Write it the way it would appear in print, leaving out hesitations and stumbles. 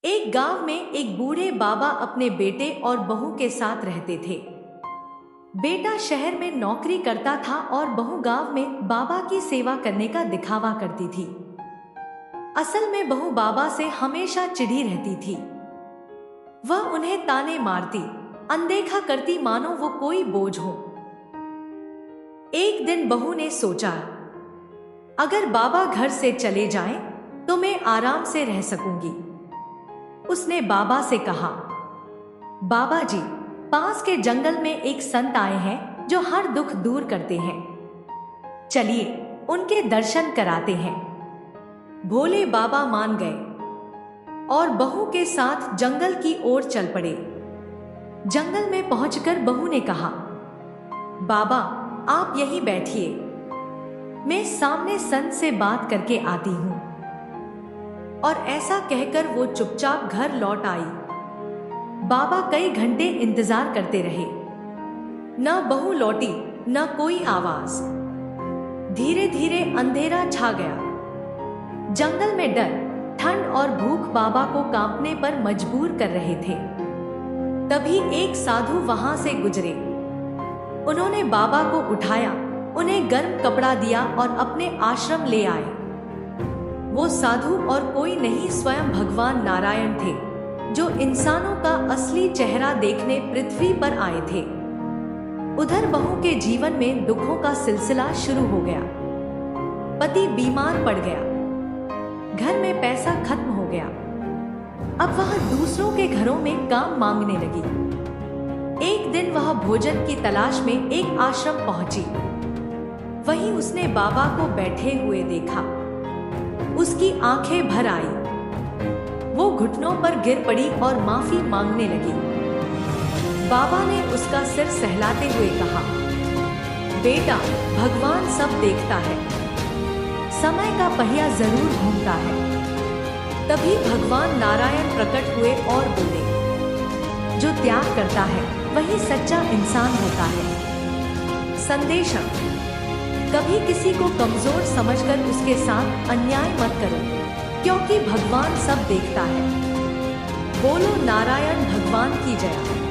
एक गांव में एक बूढ़े बाबा अपने बेटे और बहू के साथ रहते थे। बेटा शहर में नौकरी करता था और बहू गांव में बाबा की सेवा करने का दिखावा करती थी। असल में बहू बाबा से हमेशा चिढ़ी रहती थी। वह उन्हें ताने मारती, अनदेखा करती मानो वो कोई बोझ हो। एक दिन बहू ने सोचा, अगर बाबा घर से चले जाएं, तो मैं आराम से रह सकूंगी। उसने बाबा से कहा, बाबा जी, पास के जंगल में एक संत आए हैं जो हर दुख दूर करते हैं। चलिए उनके दर्शन कराते हैं। भोले बाबा मान गए और बहू के साथ जंगल की ओर चल पड़े। जंगल में पहुंचकर बहू ने कहा, बाबा आप यहीं बैठिए, मैं सामने संत से बात करके आती हूं। और ऐसा कहकर वो चुपचाप घर लौट आई। बाबा कई घंटे इंतजार करते रहे। न बहू लौटी, न कोई आवाज। धीरे धीरे अंधेरा छा गया। जंगल में डर, ठंड और भूख बाबा को कांपने पर मजबूर कर रहे थे। तभी एक साधु वहां से गुजरे। उन्होंने बाबा को उठाया, उन्हें गर्म कपड़ा दिया और अपने आश्रम ले आए। वो साधु और कोई नहीं, स्वयं भगवान नारायण थे, जो इंसानों का असली चेहरा देखने पृथ्वी पर आए थे। उधर बहू के जीवन में दुखों का सिलसिला शुरू हो गया। पति बीमार पड़ गया, घर में पैसा खत्म हो गया। अब वह दूसरों के घरों में काम मांगने लगी। एक दिन वह भोजन की तलाश में एक आश्रम पहुंची। वहीं उसने बाबा को बैठे हुए देखा। उसकी आंखें भर आई। वो घुटनों पर गिर पड़ी और माफी मांगने लगी। बाबा ने उसका सिर सहलाते हुए कहा, बेटा, भगवान सब देखता है, समय का पहिया जरूर घूमता है। तभी भगवान नारायण प्रकट हुए और बोले, जो त्याग करता है वही सच्चा इंसान होता है। संदेश: कभी किसी को कमजोर समझकर उसके साथ अन्याय मत करो, क्योंकि भगवान सब देखता है। बोलो नारायण भगवान की जय।